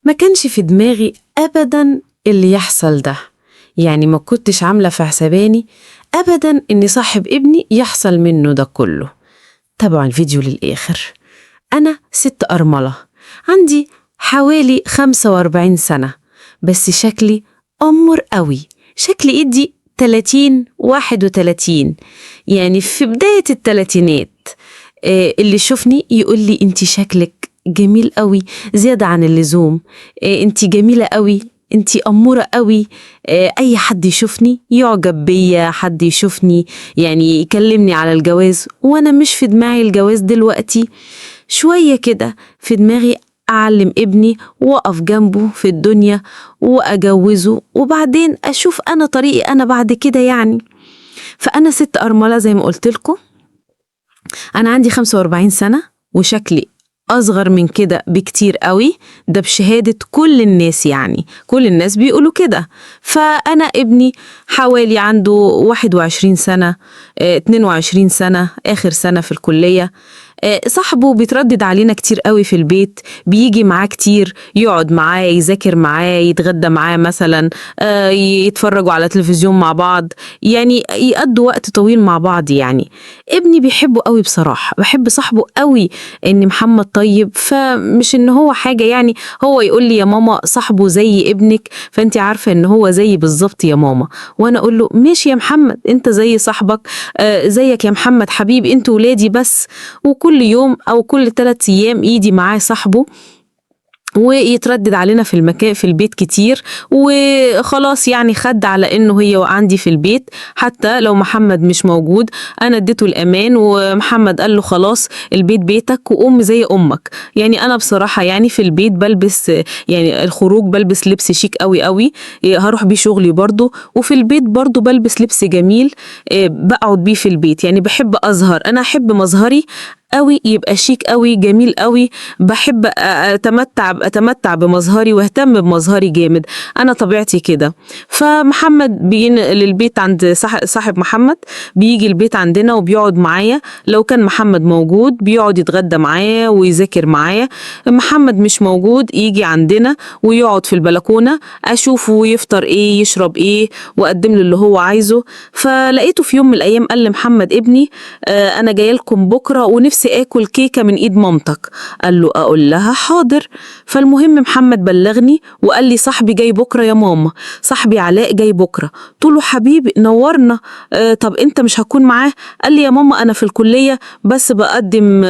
ما كانش في دماغي أبدا اللي يحصل ده. يعني ما كنتش عاملة في حساباني أبدا إن صاحب ابني يحصل منه ده كله. تابعوا الفيديو للآخر. أنا ست أرملة، عندي حوالي 45 سنة، بس شكلي أمر قوي، شكلي إيدي 30 31، يعني في بداية التلاتينات. اللي يشوفني يقول لي انتي شكلك جميل قوي زيادة عن اللزوم، انتي جميلة قوي، انتي أمورة قوي. أي حد يشوفني يعجب بيا، حد يشوفني يعني يكلمني على الجواز، وأنا مش في دماغي الجواز دلوقتي. شوية كده في دماغي أعلم ابني وأقف جنبه في الدنيا وأجوزه، وبعدين أشوف أنا طريقي أنا بعد كده يعني. فأنا ست أرملة زي ما قلت لكم، أنا عندي 45 سنة وشكلي أصغر من كده بكتير قوي، ده بشهادة كل الناس، يعني كل الناس بيقولوا كده. فأنا ابني حوالي عنده 21 سنة، 22 سنة، آخر سنة في الكلية. صاحبه بيتردد علينا كتير قوي في البيت، بيجي معاه كتير، يقعد معاه، يذاكر معاه، يتغدى معاه مثلا، يتفرجوا على تلفزيون مع بعض، يعني يقضوا وقت طويل مع بعض. يعني ابني بيحبه قوي بصراحة، بحب صاحبه قوي ان محمد طيب، فمش ان هو حاجة يعني. هو يقول لي يا ماما صاحبه زي ابنك، فانت عارفة ان هو زي بالظبط يا ماما، وانا اقول له ماشي يا محمد، انت زي صاحبك، زيك يا محمد حبيبي، انتوا ولادي بس. وكل يوم او كل 3 ايام يجي معاه صاحبه ويتردد علينا في المكان في البيت كتير، وخلاص يعني خد على انه هي عندي في البيت. حتى لو محمد مش موجود انا اديته الامان، ومحمد قال له خلاص البيت بيتك وام زي امك. يعني انا بصراحة يعني في البيت بلبس، يعني الخروج بلبس لبس شيك قوي قوي، هروح بيه شغلي برضو، وفي البيت برضو بلبس لبس جميل بقعد بيه في البيت. يعني بحب اظهر، انا احب مظهري قوي يبقى شيك قوي جميل قوي، بحب اتمتع بمظهري واهتم بمظهري جامد، انا طبيعتي كده. فمحمد بينقل البيت عند صاحب محمد، بيجي البيت عندنا وبيقعد معايا، لو كان محمد موجود بيقعد يتغدى معايا ويذاكر معايا، محمد مش موجود يجي عندنا ويقعد في البلكونة، اشوفه يفطر ايه يشرب ايه واقدم له اللي هو عايزه. فلقيته في يوم من الايام قال لمحمد ابني انا جاي لكم بكره ونفسي اكل كيكه من ايد مامتك. قال له اقول لها حاضر. فالمهم محمد بلغني وقال لي صاحبي جاي بكره يا ماما، صاحبي علاء جاي بكره. قلت له حبيبي نورنا، طب انت مش هكون معاه؟ قال لي يا ماما انا في الكليه بس بقدم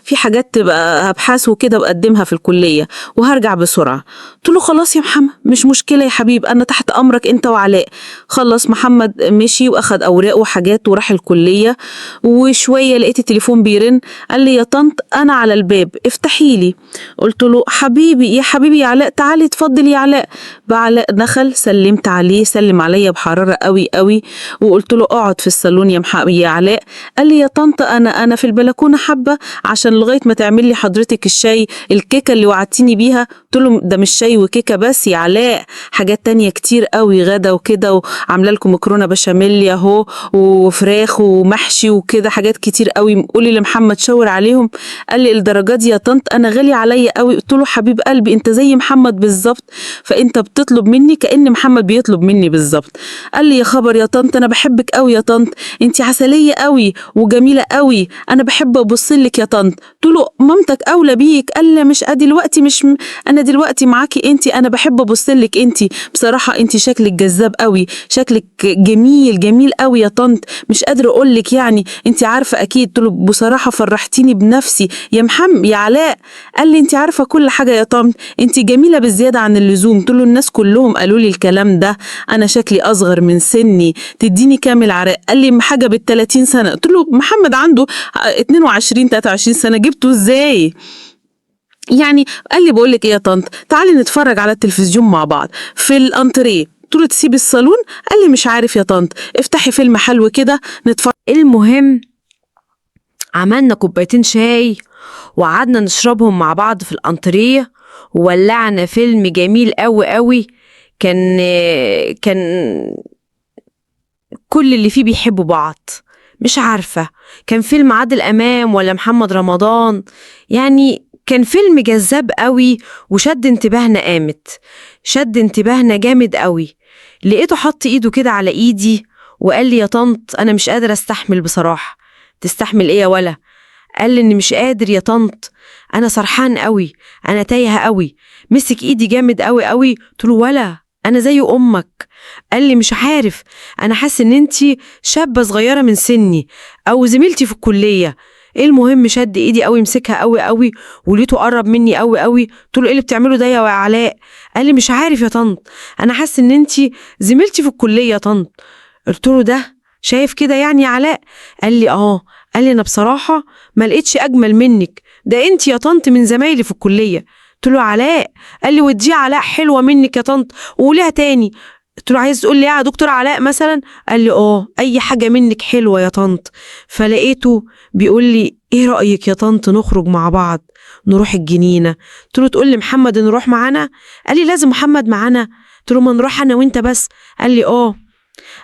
في حاجات تبقى ابحاث وكده بقدمها في الكليه وهرجع بسرعه. قلت له خلاص يا محمد مش مشكله يا حبيب، انا تحت امرك انت وعلاء. خلص محمد مشي واخد اوراقه وحاجات وراح الكليه، وشويه لقيت التليفون بيرن، قال لي يا طنط انا على الباب افتحي لي. قلت له حبيبي يا حبيبي يا علاء تعالي اتفضل يا علاء. علاء دخل سلمت عليه، سلم عليا بحرارة قوي قوي، وقلت له اقعد في الصالون يا علاء. قال لي يا طنط انا في البلكونة حبة عشان لغاية ما تعمل لي حضرتك الشاي الكيكة اللي وعدتيني بيها. قلت له ده مش شاي وكيكة بس يا علاء، حاجات تانية كتير قوي، غدا وكده، وعامله لكم مكرونة بشاميل اهو وفراخ ومحشي وكده، حاجات كتير قوي، قولي لمحمد شاور عليهم. قال لي الدرجات دي يا طنط انا غالي عليا قوي. قلت له حبيب قلبي انت زي محمد بالظبط، فانت بتطلب مني كأن محمد بيطلب مني بالظبط. قال لي يا خبر يا طنط انا بحبك قوي يا طنط، انت عسليه قوي وجميله قوي، انا بحب ابص لك يا طنط. قلت له مامتك اولى بيك. قال لي مش دلوقتي، انا دلوقتي معاكي انت، انا بحب ابص لك انت، بصراحه انت شكلك جذاب قوي، شكلك جميل جميل قوي يا طنط، مش قادره اقول لك يعني انت عارفه اكيد. قلت له بصراحه فرحتيني بنفسي يا محمد يا علاء. قال لي انت عارفه كل حاجه يا طنط، انت جميله بالزياده عن اللزوم. قلت له الناس كلهم قالوا لي الكلام ده، انا شكلي اصغر من سني، تديني كام العراء؟ قال لي حاجه بال30 سنه. قلت له محمد عنده 22 23 سنه، جبته ازاي يعني؟ قال لي بقول لك ايه يا طنط تعالي نتفرج على التلفزيون مع بعض في الانتريه. قلت له تسيب الصالون؟ قال لي مش عارف يا طنط افتحي فيلم حلو كده نتفرج. المهم عملنا كوبايتين شاي وقعدنا نشربهم مع بعض في الانتريه، وولعنا فيلم جميل قوي قوي. كان كل اللي فيه بيحبوا بعض، مش عارفة كان فيلم عادل أمام ولا محمد رمضان، يعني كان فيلم جذاب قوي وشد انتباهنا شد انتباهنا جامد قوي. لقيته حط ايده كده على ايدي وقال لي: يا طنط أنا مش قادر أستحمل بصراحة. تستحمل إيه يا ولا؟ قال لي: إني مش قادر يا طنط، أنا سرحان قوي، أنا تايهة قوي. مسك إيدي جامد قوي قوي. قلت له: ولا أنا زي أمك. قال لي: مش عارف، أنا حاسس إن أنتي شابة صغيرة من سني أو زميلتي في الكلية. إيه المهم شد إيدي قوي، مسكها قوي قوي وليته قرب مني قوي قوي. قلت له: إيه اللي بتعمله ده يا علاء؟ قال لي: مش عارف يا طنط، أنا حاسس إن أنتي زميلتي في الكلية يا طنط. قلت له: ده شايف كده يعني يا علاء؟ قال لي: آه. قال لي: أنا بصراحة ما لقيتش أجمل منك، ده أنت يا طنط من زمايلي في الكلية. قلت له: علاء. قال لي: ودي علاء حلوة منك يا طنط، وقوليها تاني. قلت له: عايز تقول لي يا دكتور علاء مثلا؟ قال لي: آه، أي حاجة منك حلوة يا طنط. فلقيته بيقول لي: إيه رأيك يا طنط نخرج مع بعض نروح الجنينة؟ قلت له: تقول لي محمد نروح معانا؟ قال لي: لازم محمد معانا. قلت له: ما نروح أنا وأنت بس. قال لي: آه،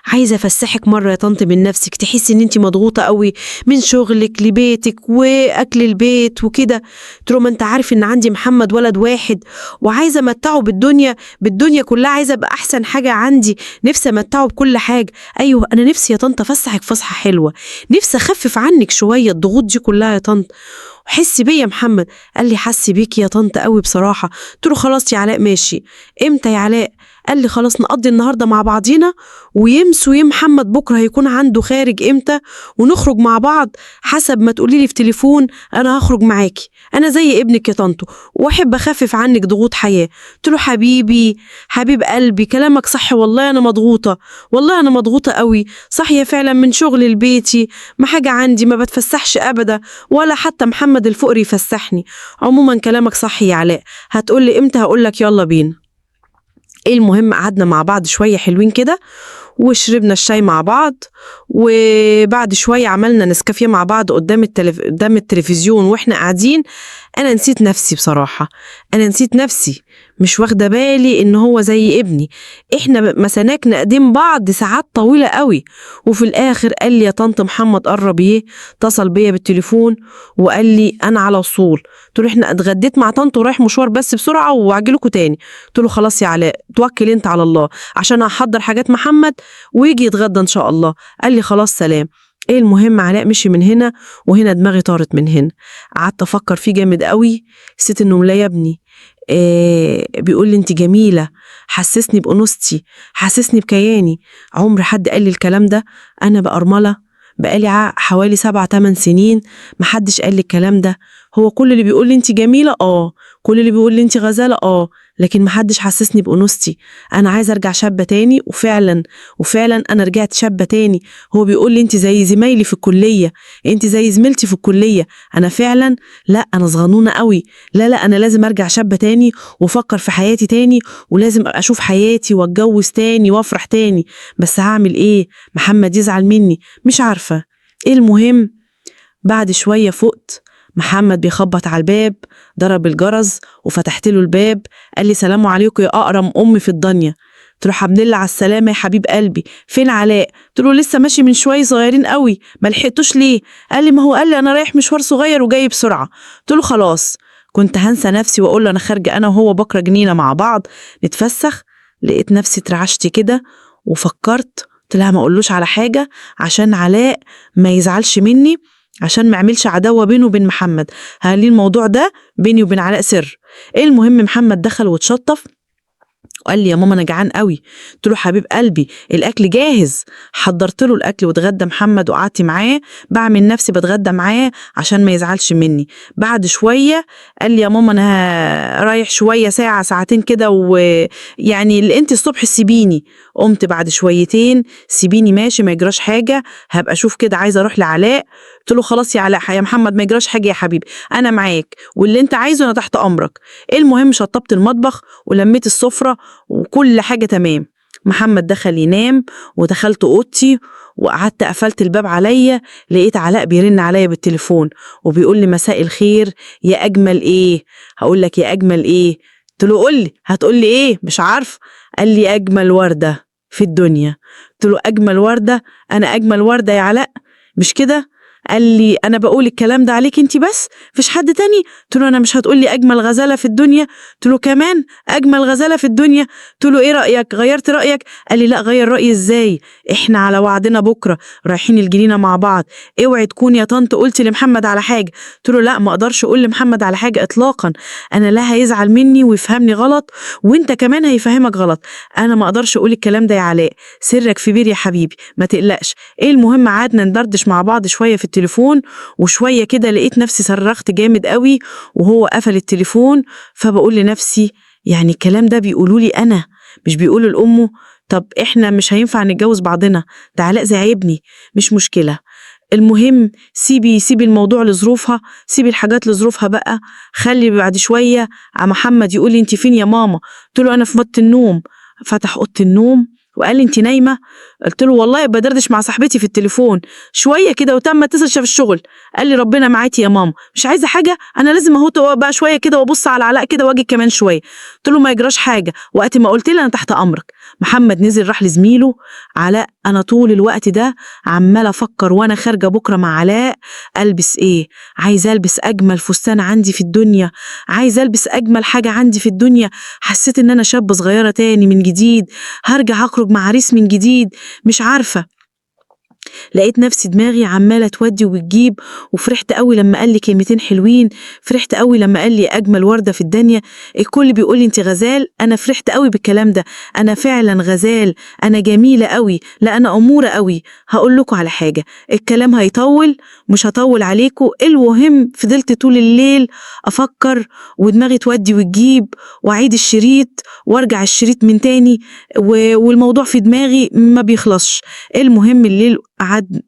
عايزة أفسحك مرة يا طنط من نفسك، تحسي إن أنت مضغوطة قوي من شغلك لبيتك وأكل البيت وكده. قلت له: ما أنت عارف إن عندي محمد ولد واحد وعايزة أمتعه بالدنيا كلها، عايزة أبقى أحسن حاجة عندي، نفسي أمتعه بكل حاجة. أيوه أنا نفسي يا طنط أفسحك فسحة حلوة، نفسي أخفف عنك شوية الضغوط دي كلها يا طنط، وحسي بيا يا محمد. قال لي: حسي بيك يا طنط قوي بصراحة. قلت له: خلاص يا علاء ماشي. امتى يا علاء؟ قال لي: خلاص نقضي النهاردة مع بعضينا، ويمس محمد بكرة هيكون عنده خارج امتى ونخرج مع بعض حسب ما تقولي لي في تليفون، أنا هخرج معاكي، أنا زي ابنك يا طنطو وأحب أخفف عنك ضغوط حياة. قلت له: حبيبي حبيب قلبي كلامك صح، والله أنا مضغوطة، والله أنا مضغوطة قوي، صحية فعلا من شغل البيتي، ما حاجة عندي ما بتفسحش أبدا، ولا حتى محمد الفقري يفسحني. عموما كلامك صح يا علاء، هتقولي امتى؟ هقولك يلا بينا. المهم قعدنا مع بعض شوية حلوين كده وشربنا الشاي مع بعض، وبعد شوية عملنا نسكافيه مع بعض قدام التلفزيون واحنا قاعدين. أنا نسيت نفسي بصراحة، أنا نسيت نفسي، مش واخدة بالي إن هو زي ابني. إحنا مساناك نقدم بعض ساعات طويلة قوي. وفي الآخر قال لي: يا طنط محمد قرب اتصل بيا بالتليفون وقال لي: أنا على وصول. قلت له: إحنا اتغديت مع طنط ورايح مشوار بس بسرعة وأعجلكوا تاني. قلت له: خلاص يا علاء توكل أنت على الله، عشان هحضر حاجات محمد ويجي يتغدى إن شاء الله. قال لي: خلاص سلام. المهم علاء مشي من هنا وهنا دماغي طارت من هنا. قعدت أفكر فيه جامد قوي، حسيت إنه ملايبني. بيقول لي: انت جميلة، حسسني بأنوثتي، حسسني بكياني. عمر حد قال لي الكلام ده؟ أنا بأرملة بقالي حوالي 7-8 سنين محدش قال لي الكلام ده. هو كل اللي بيقول لي انت جميلة، كل اللي بيقول لي انت غزالة، لكن محدش حسسني بأنوثتي. أنا عايزة أرجع شابة تاني، وفعلا أنا رجعت شابة تاني. هو بيقول لي انت زي زمايلي في الكلية، انت زي زميلتي في الكلية. أنا فعلا لا، أنا صغنونة قوي، لا أنا لازم أرجع شابة تاني وأفكر في حياتي تاني، ولازم أشوف حياتي وأتجوز تاني وأفرح تاني. بس هعمل إيه؟ محمد يزعل مني، مش عارفة. المهم بعد شوية فقت، محمد بيخبط على الباب، ضرب الجرس وفتحت له الباب. قال لي: سلام عليكم يا أقرم أمي في الدنيا. قلت له: حمد لله على السلامة يا حبيب قلبي، فين علاء؟ قلت له: لسه ماشي من شوية صغيرين قوي، ما لحقتوش ليه؟ قال لي: ما هو قال لي أنا رايح مشوار صغير وجاي بسرعة. قلت له: خلاص. كنت هنسى نفسي وأقول له أنا خارجة أنا وهو بكرة جنينة مع بعض نتفسخ. لقيت نفسي اترعشت كده وفكرت، قلت لها ما أقولوش على حاجة عشان علاء ما يزعلش مني، عشان ما عملش عداوة بينه وبين محمد، هالي الموضوع ده بيني وبين علاء سر. المهم محمد دخل واتشطف وقال لي: يا ماما أنا جعان قوي. قلت له: حبيب قلبي الأكل جاهز. حضرت له الأكل واتغدى محمد وقعدت معاه، بعمل نفسي بتغدى معاه عشان ما يزعلش مني. بعد شوية قال لي: يا ماما أنا رايح شوية ساعة ساعتين كده، ويعني اللي أنت الصبح سيبيني. قمت بعد شويتين: سيبيني ماشي ما يجراش حاجة، هبقى أشوف كده، عايزة أروح لعلاء. قلت له: خلاص يا علاء يا محمد ما يجراش حاجة يا حبيبي، أنا معاك واللي أنت عايزه أنا تحت أمرك. المهم شطبت المطبخ ولميت السفرة وكل حاجة تمام. محمد دخل ينام ودخلت أوضتي وقعدت قفلت الباب عليا. لقيت علاء بيرن عليا بالتليفون وبيقول لي: مساء الخير يا أجمل إيه؟ هقول لك يا أجمل إيه؟ قلت له: قول لي. هتقول لي إيه؟ مش عارف. قال لي: أجمل وردة في الدنيا. قلت له: أجمل وردة؟ أنا أجمل وردة يا علاء؟ مش كده؟ قال لي أنا بقول الكلام ده عليك أنت بس، مفيش حد تاني؟ قلت له أنا مش هتقول لي أجمل غزالة في الدنيا؟ قلت له كمان أجمل غزالة في الدنيا؟ قلت له إيه رأيك؟ غيرت رأيك؟ قال لي لا، غير رأيي إزاي؟ إحنا على وعدنا بكرة رايحين الجنينة مع بعض، اوعي تكون يا طنط قلتي لمحمد على حاجة. قلت له لا، ما أقدرش أقول لمحمد على حاجة إطلاقا، أنا لا هيزعل مني ويفهمني غلط وأنت كمان هيفهمك غلط، أنا ما أقدرش أقول الكلام ده يا علاء، سرك في بير يا حبيبي، ما تقلقش. إيه المهم قعدنا ندردش مع بعض شوية في التليفون، وشوية كده لقيت نفسي صرخت جامد قوي وهو قفل التليفون. فبقول لنفسي يعني الكلام ده بيقولوا لي أنا، مش بيقولوا لأمه؟ طب إحنا مش هينفع نتجوز بعضنا، ده علاء زعيبني، مش مشكلة. المهم سيبي الموضوع لظروفها، سيبي الحاجات لظروفها بقى، خلي بعد شوية محمد يقول لي انت فين يا ماما؟ قلت له أنا في اوضه النوم. فتح اوضه النوم وقال لي انت نايمة؟ قلت له والله بدردش مع صاحبتي في التليفون شوية كده وتم اتصل شاف الشغل. قال لي ربنا معاكي يا ماما، مش عايزة حاجة، أنا لازم أهو بقى شوية كده وأبص على علاء كده وأجي كمان شوية. قلت له ما يجراش حاجة، وقت ما قلت لي أنا تحت أمرك. محمد نزل راح لزميله علاء. أنا طول الوقت ده عمال أفكر وأنا خارجة بكرة مع علاء ألبس إيه، عايزة ألبس أجمل فستان عندي في الدنيا، عايزة ألبس أجمل حاجة عندي في الدنيا. حسيت إن أنا شابة صغيرة تاني من جديد، هرجع أخرج مع عريس من جديد، مش عارفة. لقيت نفسي دماغي عمالة تودي وتجيب، وفرحت قوي لما قال لي كلمتين حلوين، فرحت قوي لما قال لي أجمل وردة في الدنيا. الكل بيقول لي أنت غزال، أنا فرحت قوي بالكلام ده، أنا فعلا غزال، أنا جميلة قوي، لا أنا أمورة قوي. هقول لكم على حاجة، الكلام هيطول، مش هطول عليكم. المهم فضلت طول الليل أفكر ودماغي تودي وتجيب، وأعيد الشريط وارجع الشريط من تاني، والموضوع في دماغي ما بيخلصش. المهم الليل قعد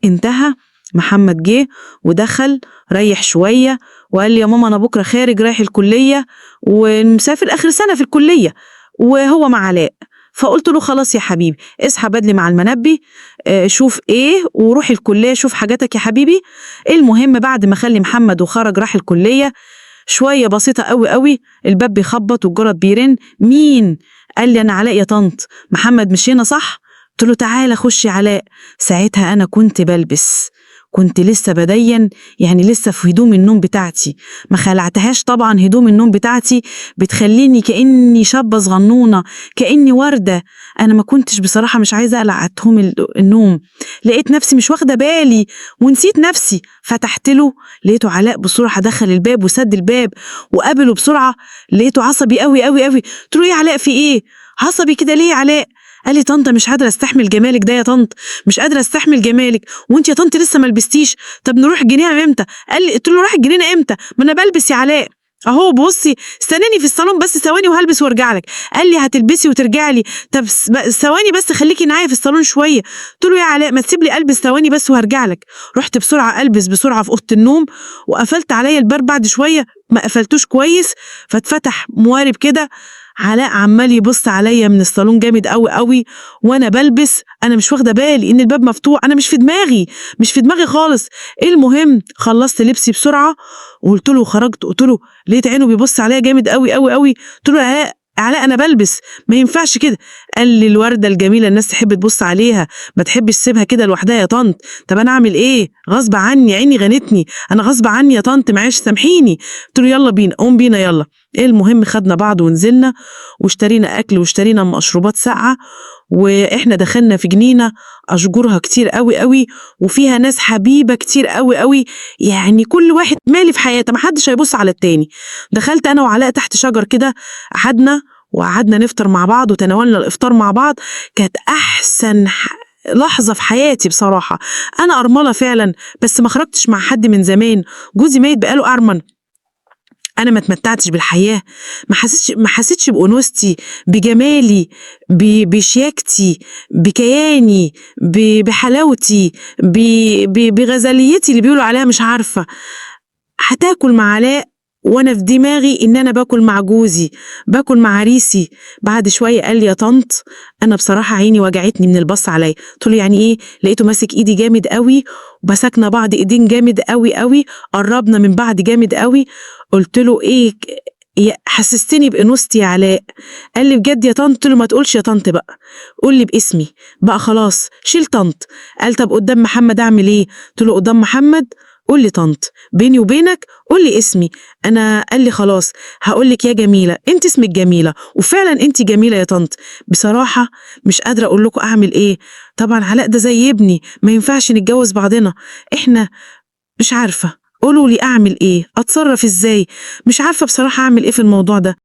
انتهى، محمد جه ودخل ريح شوية وقال لي يا ماما أنا بكرة خارج رايح الكلية ومسافر آخر سنة في الكلية وهو مع علاء. فقلت له خلاص يا حبيبي اصحى بدلي مع المنبي، شوف ايه وروح الكلية شوف حاجاتك يا حبيبي. المهم بعد ما خلي محمد وخرج راح الكلية شوية بسيطة قوي قوي، الباب بيخبط والجرس بيرن. مين؟ قال لي أنا علاء يا طنط، محمد مش هنا صح؟ قلت له تعالى خشي علاء. ساعتها أنا كنت بلبس، كنت لسه بدين، يعني لسه في هدوم النوم بتاعتي، ما خلعتهاش طبعا. هدوم النوم بتاعتي بتخليني كأني شابة صغنونة، كأني وردة. أنا ما كنتش بصراحة مش عايزة أقلع هدوم النوم، لقيت نفسي مش واخدة بالي ونسيت نفسي. فتحت له لقيته علاء بسرعة دخل الباب وسد الباب وقابله بسرعة، لقيته عصبي قوي قوي قوي. قلت له إيه يا علاء في إيه؟ عصبي كده ليه يا علاء؟ قال لي طنط مش قادرة استحمل جمالك ده يا طنط، مش قادرة استحمل جمالك، وانت يا طنط لسه ما لبستيش، طب نروح الجنينة امتى؟ قال لي. قلت له راح الجنينة امتى؟ ما انا بلبس يا علاء اهو، بصي استناني في الصالون بس ثواني وهلبس وارجع لك. قال لي هتلبسي وترجعي لي؟ طب ثواني بس خليكي معايا في الصالون شويه. قلت له يا علاء ما تسيب لي البس ثواني بس وهرجع لك. رحت بسرعه البس بسرعه في اوضه النوم وقفلت عليا الباب. بعد شويه ما قفلتوش كويس فاتفتح موارب كده، علاء عمال يبص عليا من الصالون جامد قوي قوي وانا بلبس. انا مش واخده بالي ان الباب مفتوح، انا مش في دماغي خالص. المهم خلصت لبسي بسرعه وقلت له خرجت. قلت له لقيت عينه بيبص عليا جامد قوي قوي قوي. قلت له علاء انا بلبس ما ينفعش كده. قال لي الورده الجميله الناس تحب تبص عليها، ما تحبش تسيبها كده لوحدها يا طنط. طب انا اعمل ايه؟ غصب عني، عيني غنتني، انا غصب عني يا طنط معلش سامحيني. قلت له يلا بينا، قوم بينا يلا. المهم خدنا بعض ونزلنا واشترينا اكل واشترينا مشروبات ساقعه، واحنا دخلنا في جنينه اشجارها كتير قوي قوي وفيها ناس حبيبه كتير قوي قوي، يعني كل واحد مالي في حياته ما حدش هيبص على التاني. دخلت انا وعلاء تحت شجر كده، قعدنا نفطر مع بعض وتناولنا الافطار مع بعض. كانت احسن لحظة في حياتي بصراحة. أنا أرملة فعلا بس ما خرجتش مع حد من زمان، جوزي ميت بقاله أرمن. أنا ما تمتعتش بالحياة، ما حسيتش بأنوثتي، بجمالي، بشياكتي، بكياني، بحلاوتي، بغزاليتي اللي بيقولوا عليها. مش عارفة هتاكل مع علاء وانا في دماغي ان انا باكل مع جوزي، باكل مع عريسي. بعد شويه قال لي يا طنط انا بصراحه عيني وجعتني من البص عليا. قلت له يعني ايه؟ لقيته ماسك ايدي جامد قوي ومسكنا بعض ايدين جامد قوي قوي، قربنا من بعض جامد قوي. قلت له ايه حسستني بانوثتي يا علاء. قال لي بجد يا طنط؟ قلت له ما تقولش يا طنط بقى، قول لي باسمي بقى خلاص، شيل طنط. قال طب قدام محمد اعمل ايه؟ قلت له قدام محمد قول لي طنط، بيني وبينك قول لي اسمي انا. قال لي خلاص هقول لك يا جميله، انت اسمك جميله، وفعلا انت جميله يا طنط. بصراحه مش قادره اقول لكم اعمل ايه. طبعا علاء ده زي ابني، ما ينفعش نتجوز بعضنا احنا. مش عارفه، قولوا لي اعمل ايه، اتصرف ازاي؟ مش عارفه بصراحه اعمل ايه في الموضوع ده.